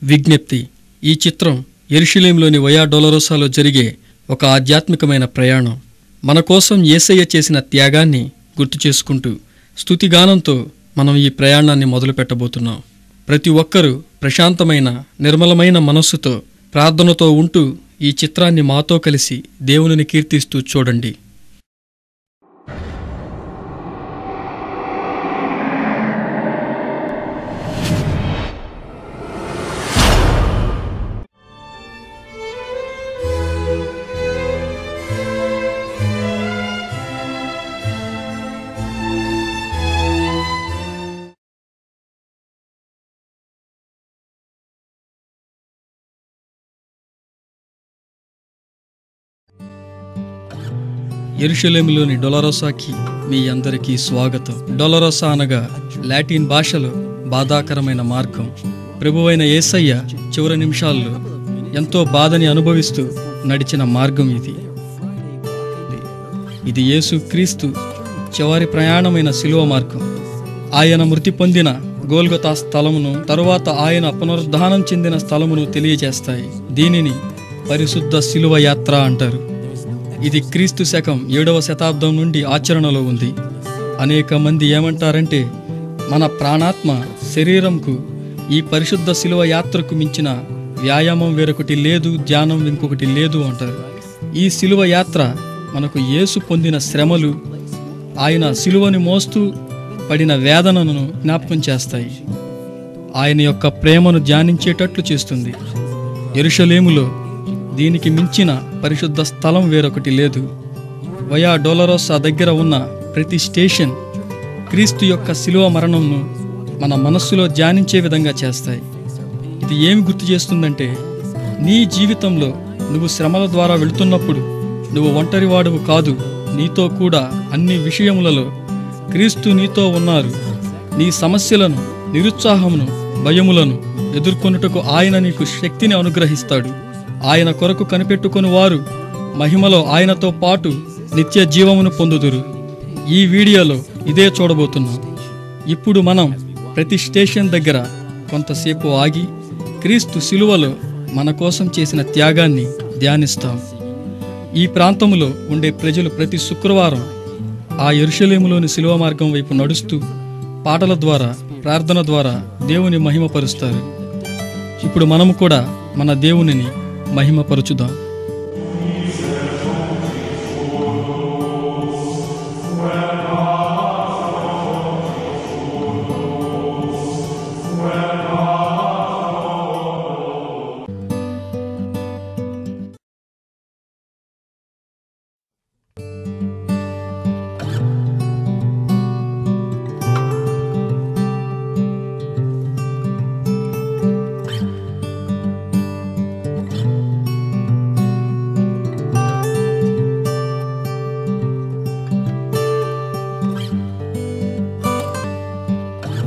విజ్ఞప్తి. ఈ చిత్రం యెరూషలేములోని వయా డొలరోసాలో జరిగే ఒక ఆధ్యాత్మికమైన ప్రయాణం. మన కోసం యేసయ్య చేసిన త్యాగాన్ని గుర్తు చేసుకుంటూ స్తుతిగానంతో మనం ఈ ప్రయాణాన్ని మొదలు పెట్టబోతున్నాం. ప్రతి ఒక్కరూ ప్రశాంతమైన నిర్మలమైన మనస్సుతో ప్రార్థనతో ఉంటూ ఈ చిత్రాన్ని మాతో కలిసి దేవునిని కీర్తిస్తూ చూడండి. యెరూషలేములోని డొలరోసాకి మీ అందరికీ స్వాగతం. డొలరోసా అనగా లాటిన్ భాషలో బాధాకరమైన మార్గం. ప్రభువైన యేసయ్య చివరి నిమిషాల్లో ఎంతో బాధని అనుభవిస్తూ నడిచిన మార్గం ఇది. ఇది యేసు క్రీస్తు చివరి ప్రయాణమైన శిలువ మార్గం. ఆయన మృతి పొందిన గోల్గొతా స్థలమును, తరువాత ఆయన పునరుద్ధానం చెందిన స్థలమును తెలియజేస్తాయి. దీనిని పరిశుద్ధ శిలువ యాత్ర అంటారు. ఇది క్రీస్తు శకం 7వ శతాబ్దం నుండి ఆచరణలో ఉంది. అనేక మంది ఏమంటారంటే, మన ప్రాణాత్మ శరీరంకు ఈ పరిశుద్ధ శిలువ యాత్రకు మించిన వ్యాయామం వేరొకటి లేదు, ధ్యానం ఇంకొకటి లేదు అంటారు. ఈ శిలువ యాత్ర మనకు యేసు పొందిన శ్రమలు, ఆయన శిలువని మోస్తూ పడిన వేదనను జ్ఞాపకం చేస్తాయి. ఆయన యొక్క ప్రేమను ధ్యానించేటట్లు చేస్తుంది. యెరూషలేములో దీనికి మించిన పరిశుద్ధ స్థలం వేరొకటి లేదు. వయా డొలరోసా దగ్గర ఉన్న ప్రతి స్టేషన్ క్రీస్తు యొక్క శిలువ మరణంను మన మనస్సులో ధ్యానించే విధంగా చేస్తాయి. ఇది ఏమి గుర్తు చేస్తుందంటే, నీ జీవితంలో నువ్వు శ్రమల ద్వారా వెళుతున్నప్పుడు నువ్వు ఒంటరివాడువు కాదు. నీతో కూడా అన్ని విషయములలో క్రీస్తు నీతో ఉన్నారు. నీ సమస్యలను, నిరుత్సాహమును, భయములను ఎదుర్కొనుటకు ఆయన నీకు శక్తిని అనుగ్రహిస్తాడు. ఆయన కొరకు కనిపెట్టుకుని వారు మహిమలో ఆయనతో పాటు నిత్య జీవమును పొందుదురు. ఈ వీడియోలో ఇదే చూడబోతున్నాం. ఇప్పుడు మనం ప్రతి స్టేషన్ దగ్గర కొంతసేపు ఆగి క్రీస్తు శిలువలో మన కోసం చేసిన త్యాగాన్ని ధ్యానిస్తాం. ఈ ప్రాంతంలో ఉండే ప్రజలు ప్రతి శుక్రవారం ఆ యెరూషలేములోని శిలువ మార్గం వైపు నడుస్తూ పాటల ద్వారా, ప్రార్థన ద్వారా దేవుని మహిమపరుస్తారు. ఇప్పుడు మనము కూడా మన దేవునిని మహిమపరచుదాం.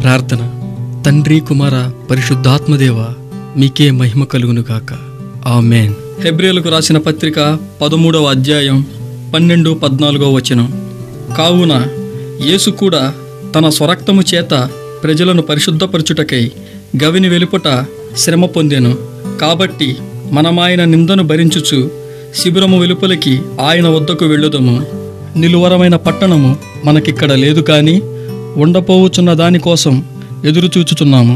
ప్రార్థన. తండ్రి, కుమార, పరిశుద్ధాత్మదేవ, మీకే మహిమ కలుగునుగాక. ఆమేన్. హెబ్రీయులకు రాసిన పత్రిక 13వ అధ్యాయం 12-14 వచనం. కావున యేసు కూడా తన స్వరక్తము చేత ప్రజలను పరిశుద్ధపరచుటకై గవిని వెలుపట శ్రమ పొందెను. కాబట్టి మనమాయన నిందను భరించుచు శిబిరము వెలుపలికి ఆయన వద్దకు వెళ్ళుదము. నిలువరమైన పట్టణము మనకిక్కడ లేదు, కానీ ఉండపోవుచున్న దానికోసం ఎదురుచూచుచున్నాము.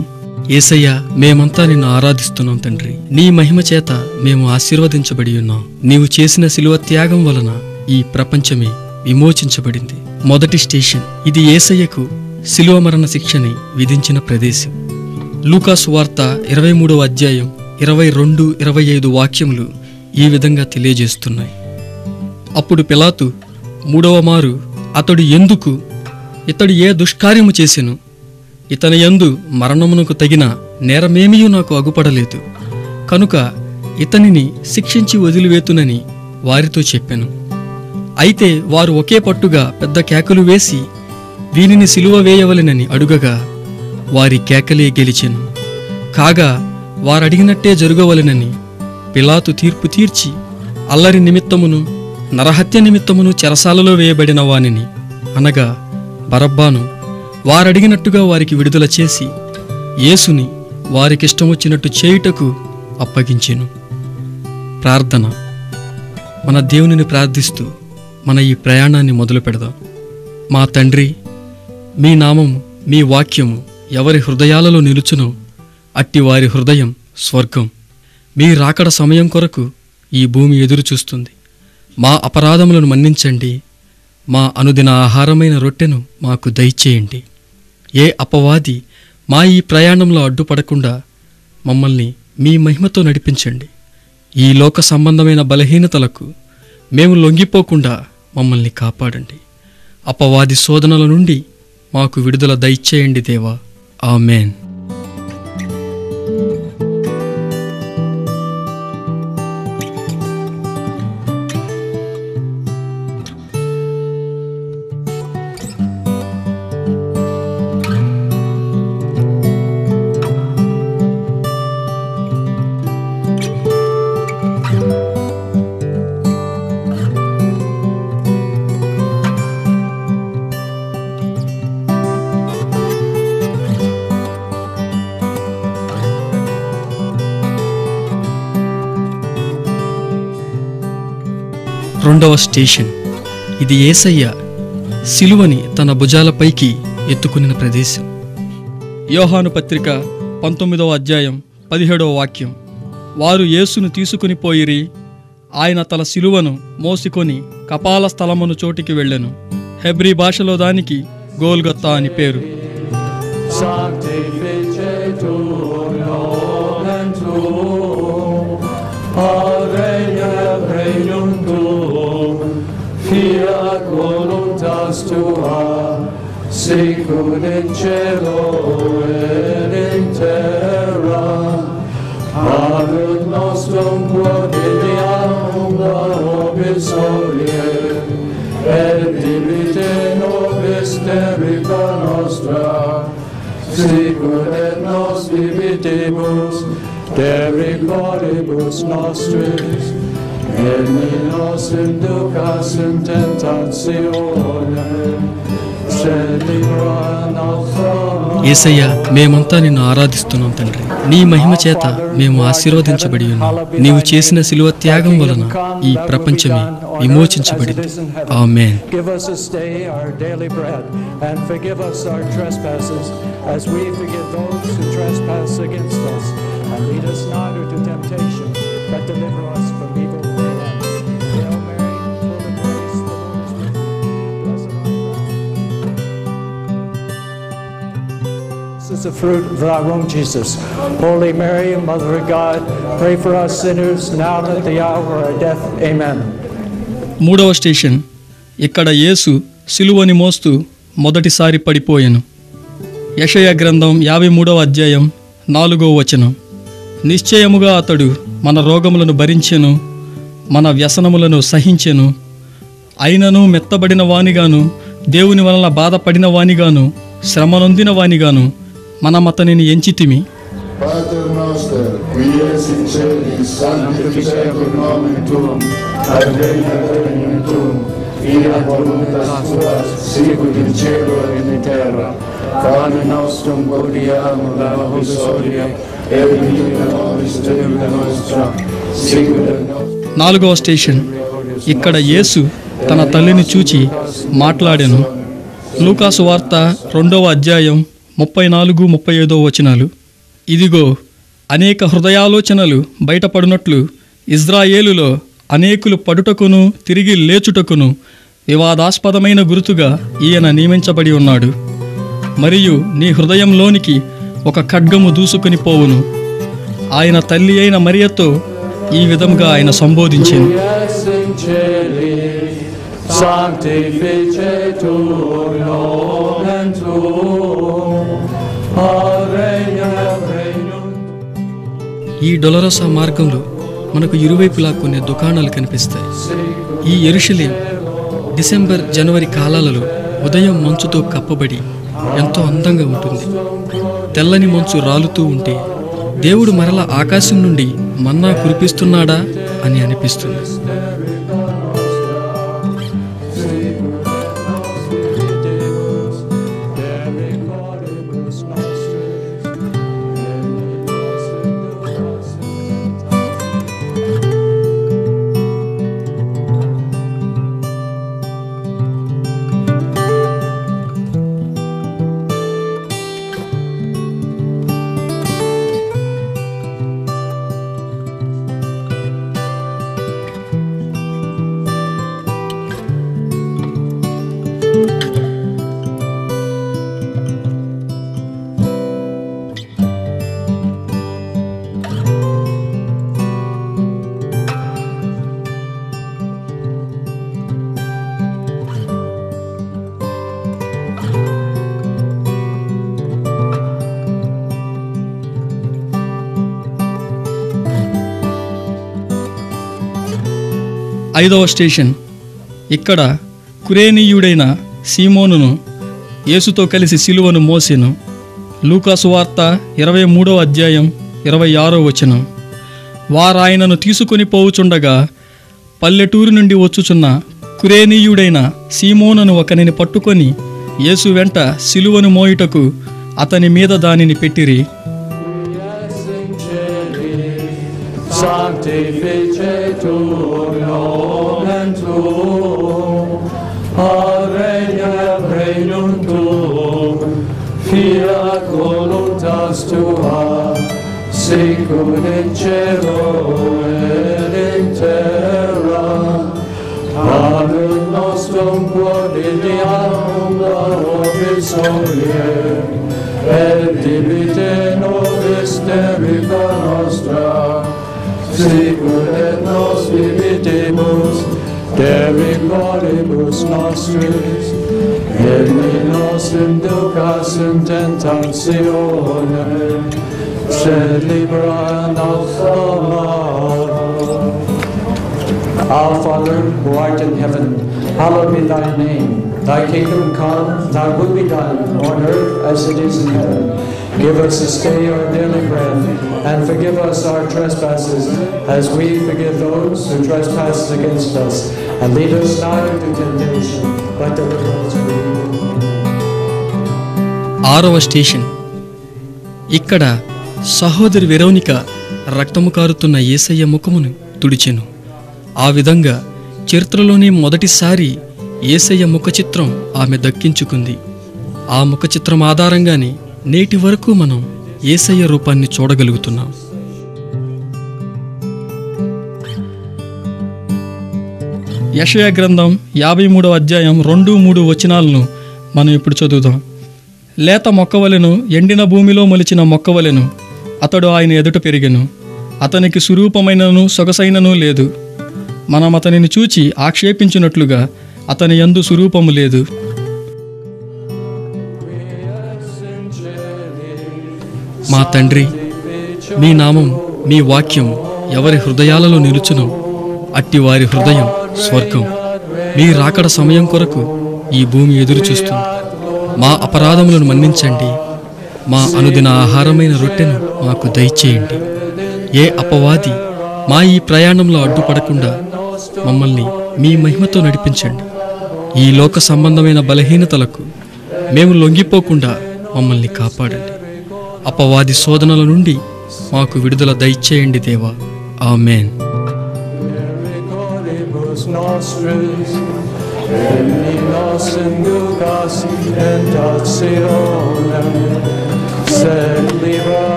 యేసయ్య, మేమంతా నిన్ను ఆరాధిస్తున్నాం తండ్రి. నీ మహిమ చేత మేము ఆశీర్వదించబడి ఉన్నాం. నీవు చేసిన శిలువ త్యాగం వలన ఈ ప్రపంచమే విమోచించబడింది. మొదటి స్టేషన్ ఇది యేసయ్యకు శిలువ మరణ శిక్షని విధించిన ప్రదేశం. లూకా సువార్త 23వ అధ్యాయం 22-25 వాక్యములు ఈ విధంగా తెలియజేస్తున్నాయి. అప్పుడు పిలాతు మూడవ మారు, ఇతడు ఏ దుష్కార్యము చేసెను? ఇతని యందు మరణమునకు తగిన నేరమేమియూ నాకు అగుపడలేదు, కనుక ఇతనిని శిక్షించి వదిలివేతునని వారితో చెప్పెను. అయితే వారు ఒకే పట్టుగా పెద్ద కేకలు వేసి వీనిని సిలువ వేయవలెనని అడుగగా వారి కేకలే గెలిచెను. కాగా వారడిగినట్టే జరుగవలెనని పిలాతు తీర్పు తీర్చి అల్లరి నిమిత్తమును నరహత్య నిమిత్తమును చెరసాలలో వేయబడిన వానిని, అనగా బరబ్బాను, వారడిగినట్టుగా వారికి విడుదల చేసి యేసుని వారికిష్టం వచ్చినట్టు చేయుటకు అప్పగించెను. ప్రార్థన. మన దేవునిని ప్రార్థిస్తూ మన ఈ ప్రయాణాన్ని మొదలు పెడదాం. మా తండ్రి, మీ నామము, మీ వాక్యము ఎవరి హృదయాలలో నిలుచునో అట్టి వారి హృదయం స్వర్గం. మీ రాకడ సమయం కొరకు ఈ భూమి ఎదురుచూస్తుంది. మా అపరాధములను మన్నించండి. మా అనుదిన ఆహారమైన రొట్టెను మాకు దయచేయండి. ఏ అపవాది మా ఈ ప్రయాణంలో అడ్డుపడకుండా మమ్మల్ని మీ మహిమతో నడిపించండి. ఈ లోక సంబంధమైన బలహీనతలకు మేము లొంగిపోకుండా మమ్మల్ని కాపాడండి. అపవాది శోధనల నుండి మాకు విడుదల దయచేయండి దేవా. ఆమేన్. రెండవ స్టేషన్. ఇది యేసయ్య సిలువని తన భుజాలపైకి ఎత్తుకునిన ప్రదేశం. యోహాను పత్రిక 19వ అధ్యాయం 17వ వాక్యం. వారు యేసును తీసుకుని పోయిరి. ఆయన తన సిలువను మోసికొని కపాల స్థలమును చోటికి వెళ్ళెను. హెబ్రీ భాషలో దానికి గోల్గొతా అని పేరు. Fiat voluntas tua, sicut in cielo et in terra. Panem nostrum quotidianum da nobis hodie, et dimitte nobis debita nostra, sicut et nos dimittimus debitoribus nostris, et ne nos inducas in tentationem, sed libera nos a యేసయ్య, మేమంతా నిన్ను ఆరాధిస్తున్నాం తండ్రి. నీ మహిమ చేత మేము ఆశీర్వదించబడి ఉన్నాం. నీవు చేసిన శిలువ త్యాగం వలన ఈ ప్రపంచమే విమోచించబడింది. ఆమేన్. Give us this day our daily bread, and forgive us our trespasses, as we forgive those who trespass against us. And lead us not into temptation, but deliver us from evil. Amen. Hail Mary, full of grace, the Lord is with thee. Blessed art thou. This is the fruit of thy womb, Jesus. Holy Mary, Mother of God, pray for us sinners, now and at the hour of our death. Amen. మూడవ station. ఇక్కడ యేసు సిలువని మోస్తూ మొదటిసారి పడిపోయెను. యెషయా గ్రంథం 53వ అధ్యాయం 4వ వచనం. నిశ్చయముగా అతడు మన రోగములను భరించెను, మన వ్యసనములను సహించెను. అయినను మెత్తబడిన వానిగాను, దేవుని వలన బాధపడిన వానిగాను, శ్రమనొందిన వానిగాను మనమతనిని ఎంచితిమి. Pater noster, qui es in celis, sanctificetur nomen tuum, adveniat regnum tuum, fiat voluntas tua, sicut in cielo et in terra. Panem nostrum quotidianum da nobis hodie, et dimitte nobis debita nostra, sicut et nos. 4వ station. ఇక్కడ యేసు తన తల్లిని చూచి మాట్లాడెను. లూకాసు వార్త 2వ అధ్యాయం 34-35 వచనాలు. ఇదిగో, అనేక హృదయాలోచనలు బయటపడినట్లు ఇజ్రాయేలులో అనేకులు పడుటకును తిరిగి లేచుటకును వివాదాస్పదమైన గుర్తుగా ఈయన నియమించబడి ఉన్నాడు. మరియు నీ హృదయంలోనికి ఒక ఖడ్గము దూసుకుని పోవును. ఆయన తల్లి అయిన మరియతో ఈ విధంగా ఆయన సంబోధించెను. Sanctificetur nomen tuum, regnum regnum. ఈ డొలరోసా మార్గంలో మనకు ఇరువైపులా కొన్ని దుకాణాలు కనిపిస్తాయి. ఈ యెరూషలేం డిసెంబర్, జనవరి కాలాలలో ఉదయం మంచుతో కప్పబడి ఎంతో అందంగా ఉంటుంది. తెల్లని మంచు రాలుతూ ఉంటే దేవుడు మరలా ఆకాశం నుండి మన్నా కురిపిస్తున్నాడా అని అనిపిస్తుంది. 5వ స్టేషన్. ఇక్కడ కురేనీయుడైన సీమోనును యేసుతో కలిసి సిలువను మోసెను. లూకా సువార్త 23వ అధ్యాయం 26వ వచనం. వారాయనను తీసుకొని పోవుచుండగా పల్లెటూరు నుండి వచ్చుచున్న కురేనీయుడైన సీమోనును ఒకనిని పట్టుకొని యేసు వెంట సిలువను మోయుటకు అతని మీద దానిని పెట్టిరి. Panem nostrum quotidianum da nobis hodie, et dimitte nobis debita nostra, sicut et nos dimittimus debitoribus nostris, et ne nos inducas in tentationem, sed libera nos a malo. Our Father, who art in heaven, hallowed be thy name. Thy kingdom come, thy will be done, on earth as it is in heaven. Give us this day our daily bread, and forgive us our trespasses, as we forgive those who trespass against us. And lead us not into temptation, but deliver us from evil. 6వ station. ఇక్కడ సహోదరి Veronica రక్తము కారుతున్న యేసయ్య ముఖమును తుడిచెను. ఆ విధంగా చరిత్రలోనే మొదటిసారి యేసయ్య ముఖచిత్రం ఆమె దక్కించుకుంది. ఆ ముఖచిత్రం ఆధారంగానే నేటి వరకు మనం యేసయ్య రూపాన్ని చూడగలుగుతున్నాం. యెషయా గ్రంథం 53వ అధ్యాయం 2-3 వచనాలను మనం ఇప్పుడు చదువుదాం. లేత మొక్కవలెను, ఎండిన భూమిలో మొలిచిన మొక్కవలెను అతడు ఆయన ఎదుట పెరిగెను. అతనికి సురూపమైనను సొగసైనను లేదు. మనం అతనిని చూచి ఆక్షేపించినట్లుగా అతని యందు స్వరూపము లేదు. మా తండ్రి, మీ నామం, మీ వాక్యం ఎవరి హృదయాలలో నిలుచునో అట్టి వారి హృదయం స్వర్గం. మీ రాకడ సమయం కొరకు ఈ భూమి ఎదురు చూస్తుంది. మా అపరాధములను మన్నించండి. మా అనుదిన ఆహారమైన రొట్టెను మాకు దయచేయండి. ఏ అపవాది మా ఈ ప్రయాణంలో అడ్డుపడకుండా మమ్మల్ని మీ మహిమతో నడిపించండి. ఈ లోక సంబంధమైన బలహీనతలకు మేము లొంగిపోకుండా మమ్మల్ని కాపాడండి. అపవాది శోధనల నుండి మాకు విడుదల దయచేయండి దేవా. ఆమేన్.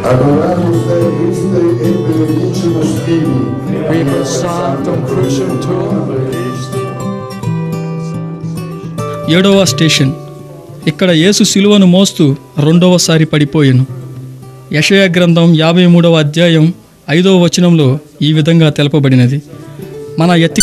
Adoramus Dei Christe et benedicimus Tibi. Rebus sanctum crucium tuum. 7వ స్టేషన్. ఇక్కడ యేసు సిలువను మోస్తూ రెండవసారి పడిపోయెను. యెషయా గ్రంథం 53వ అధ్యాయం 5వ వచనంలో ఈ విధంగా తెలపబడినది. మన ఎత్తి